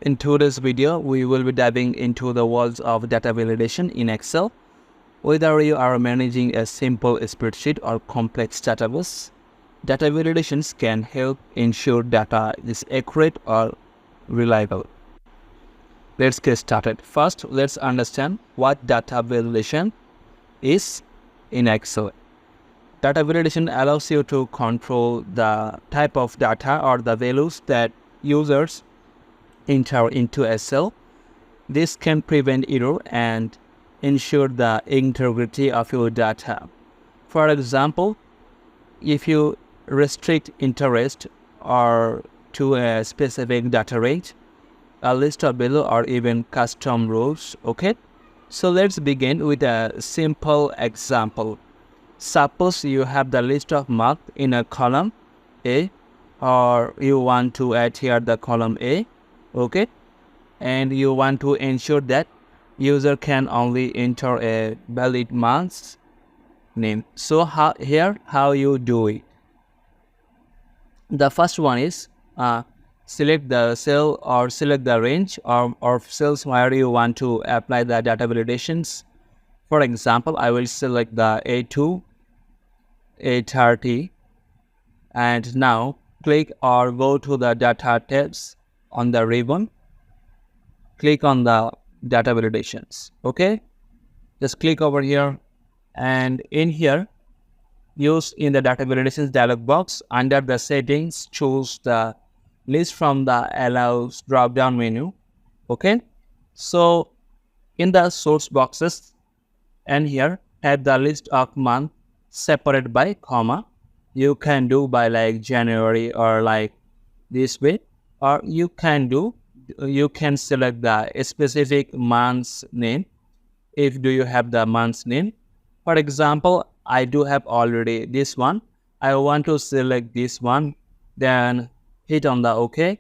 In today's video, we will be diving into the world of data validation in Excel. Whether you are managing a simple spreadsheet or complex database, data validations can help ensure data is accurate or reliable. Let's get started. First, let's understand what data validation is in Excel. Data validation allows you to control the type of data or the values that users enter into Excel. This can prevent error and ensure the integrity of your data. For example, if you restrict interest or to a specific data range, a list of value or even custom rules, okay? So let's begin with a simple example. Suppose you have the list of marks in a column A, or you want to add here the column A, okay? And you want to ensure that user can only enter a valid month's name. So how you do it? The first one is select the cell or select the range or cells where you want to apply the data validations. For example, I will select the A2, A30, and now click or go to the data tabs on the ribbon. Click on the data validations, okay? Just click over here, and in here, use in the data validations dialog box, under the settings, choose the list from the allows drop down menu, okay? So in the source boxes, and here have the list of month separated by comma. You can do by like January or like this way, or you can select the specific month's name if do you have the month's name. For example, I do have already this one. I want to select this one, then hit on the OK.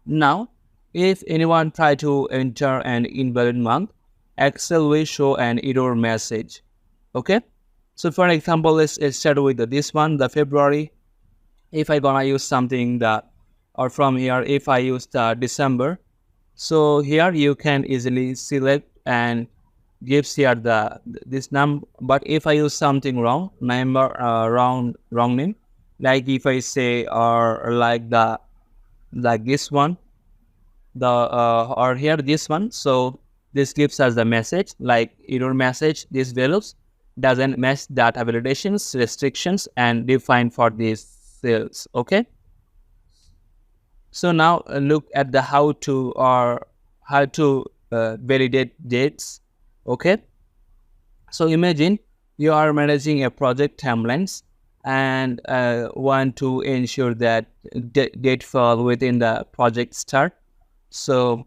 Now, if anyone try to enter an invalid month, Excel will show an error message, okay? So for example, let's start with this one, the February. If I gonna use something that, or from here, if I use the December, so here you can easily select and gives here this number. But if I use something wrong, number wrong name, like if I say or like this one, or here this one, so this gives us the message like error message. These values doesn't match data validations restrictions and defined for these cells, okay? So now look at the how to validate dates, okay? So imagine you are managing a project timelines and want to ensure that date fall within the project start. So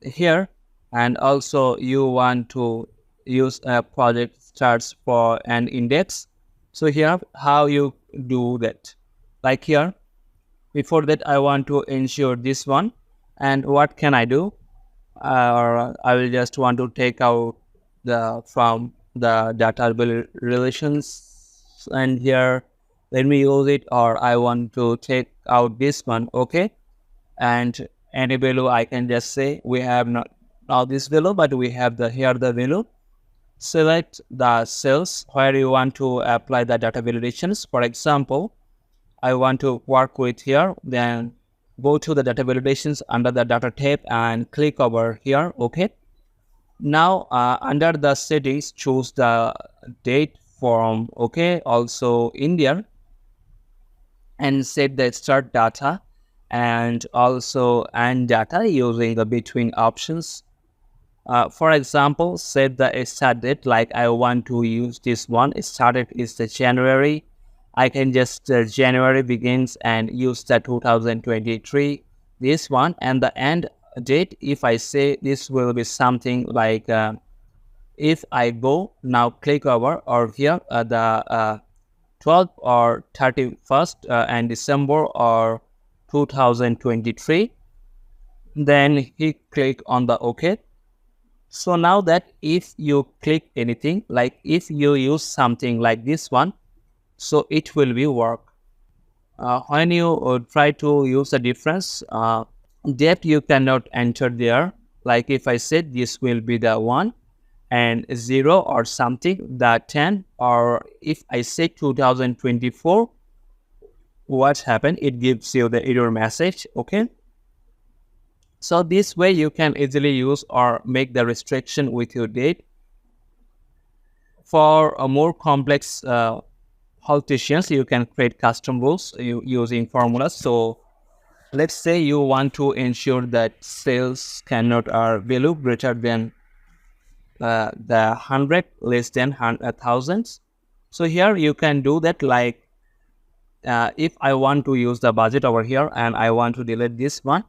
here, and also you want to use a project starts for an index. So here how you do that, like here. Before that, I want to ensure this one, and what can I do? Or I will just want to take out from the data relations, and here let me use it, or I want to take out this one, okay? And any value I can just say we have not now this value, but we have the value. Select the cells where you want to apply the data validations. For example, I want to work with here, then go to the data validations under the data tab and click over here, okay? Now under the settings, choose the date form, okay? Also in there, and set the start data and also end data using the between options. For example, set the start date, like I want to use this one. Started is the January. I can just January begins and use the 2023 this one, and the end date, if I say this will be something like if I go now click over or here the 12th or 31st and December or 2023, then click on the OK. So now that if you click anything, like if you use something like this one, so it will be work. When you try to use a difference, depth you cannot enter there. Like if I said this will be the 1 and 0 or something, the 10, or if I say 2024, what happened? It gives you the error message. Okay. So this way you can easily use or make the restriction with your date. For a more complex hallucinations, you can create custom rules using formulas. So let's say you want to ensure that sales cannot are value greater than the 100, less than 1,000. So here you can do that, like if I want to use the budget over here and I want to delete this one.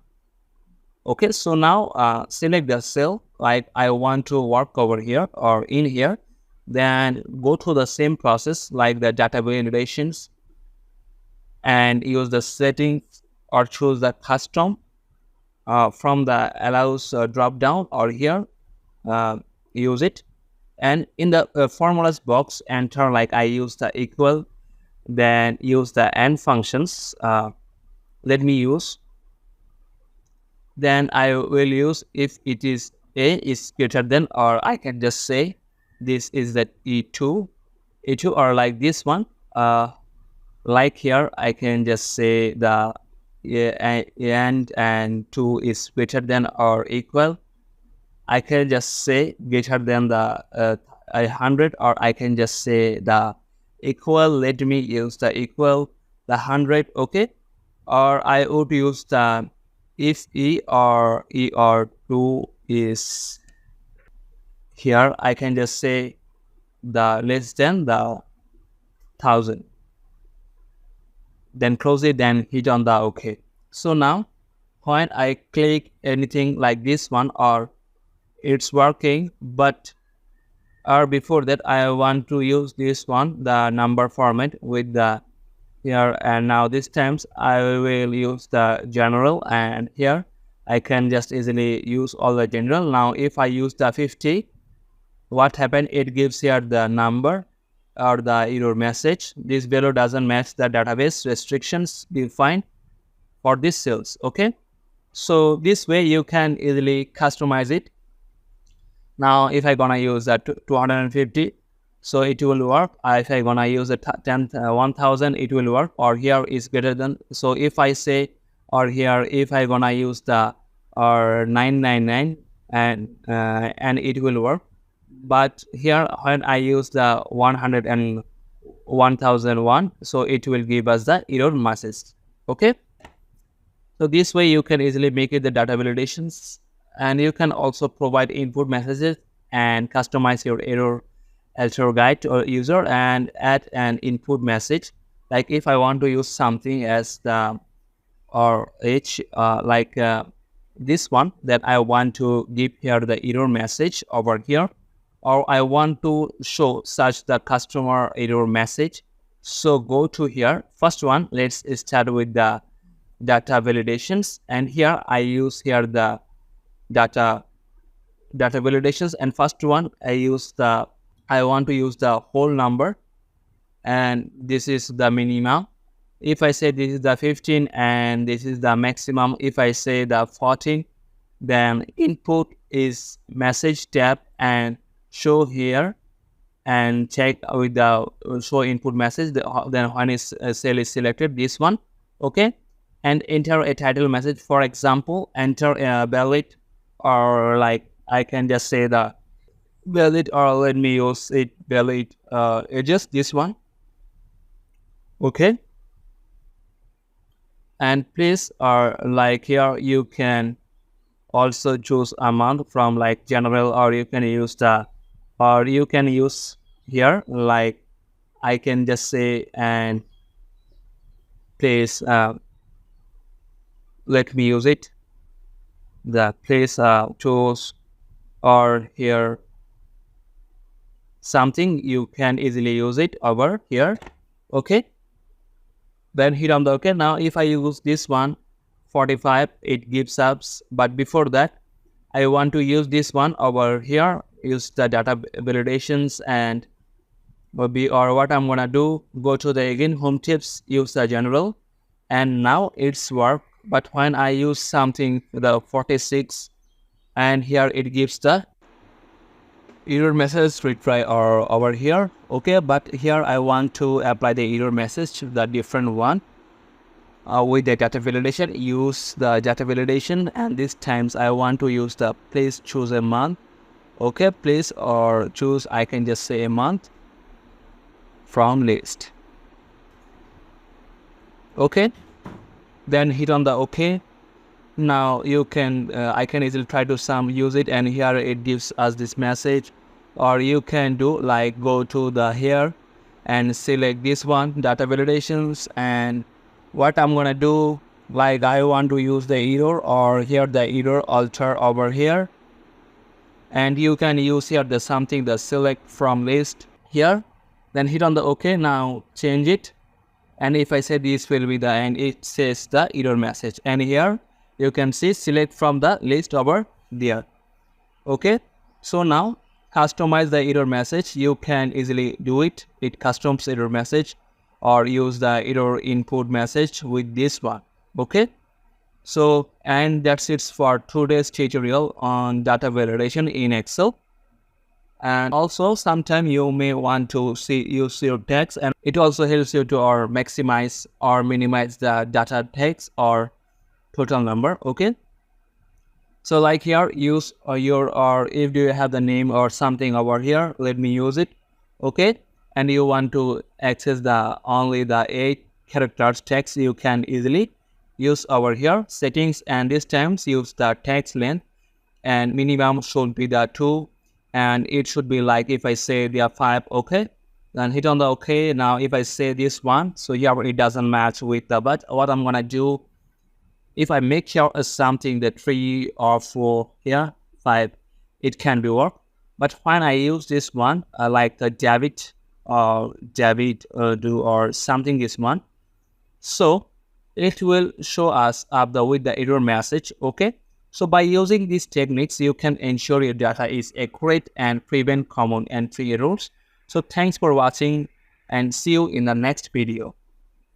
Okay, so now select the cell, like I want to work over here or in here, then go to the same process like the data validations and use the settings or choose the custom from the allows drop down, or here use it, and in the formulas box enter, like I use the equal, then use the and functions. Let me use, then I will use if it is a is greater than, or I can just say this is the e2 or like this one. Like here I can just say the and 2 is greater than or equal. I can just say greater than the 100, or I can just say the equal. Let me use the equal the 100. Okay, or I would use the if e or 2 is here, I can just say the less than the 1,000, then close it, then hit on the OK. So now when I click anything like this one, or it's working, but or before that I want to use this one, the number format with the here, and now this times I will use the general, and here I can just easily use all the general. Now if I use the 50, what happened? It gives here the number or the error message. This value doesn't match the database restrictions defined for these cells. Okay, so this way you can easily customize it. Now if I gonna use that 250, so it will work. If I gonna use a 1,000, it will work, or here is greater than. So if I say, or here if I gonna use the or 999, and it will work. But here when I use the 100 and 1001, so it will give us the error message. Okay, so this way you can easily make it the data validations, and you can also provide input messages and customize your error alter guide to a user and add an input message. Like if I want to use something as the or h like this one, that I want to give here the error message over here, or I want to show such the customer error message. So go to here, first one, let's start with the data validations, and here I use here the data validations, and first one I want to use the whole number, and this is the minimum. If I say this is the 15 and this is the maximum, if I say the 14, then input is message tab and show here, and check with the show input message. Then when is cell is selected, this one. Okay, and enter a title message. For example, enter a valid, or like I can just say the valid, or let me use it valid just this one. Okay, and please, or like here you can also choose amount from like general, or you can use the, or you can use here, like I can just say, and please let me use it the please choose, or here something, you can easily use it over here. Okay, then hit on the OK. Now if I use this one 45, it gives us, but before that I want to use this one over here, use the data validations, and or what I'm gonna do, go to the again home tips, use the general, and now it's work But when I use something the 46, and here it gives the error message retry or over here. Okay, but here I want to apply the error message, the different one. With the data validation, use the data validation, and this times I want to use the please choose a month. Okay, please or choose, I can just say a month from list. Okay, then hit on the OK. Now you can I can easily try to use it, and here it gives us this message. Or you can do like go to the here and select this one, data validations, and what I'm gonna do, like I want to use the error, or here the error alter over here, and you can use here the something, the select from list here, then hit on the OK. Now change it, and if I say this will be the end, it says the error message, and here you can see select from the list over there. Okay, so now customize the error message. You can easily do it. It customs error message, or use the error input message with this one. Okay, so and that's it for today's tutorial on data validation in Excel. And also sometime you may want to use your text, and it also helps you to or maximize or minimize the data text or total number. Okay, so like here use your, or if you have the name or something over here, let me use it. Okay, and you want to access the only the 8 characters text, you can easily use over here settings, and this times use the text length, and minimum should be the 2, and it should be like if I say there are 5. Okay, then hit on the OK. Now if I say this one, so here it doesn't match with the, but what I'm gonna do, if I make here something the 3 or 4 here 5, it can be work. But when I use this one like the David do or something, this one, so it will show us up the with the error message. Okay, so by using these techniques you can ensure your data is accurate and prevent common entry errors. So thanks for watching, and see you in the next video.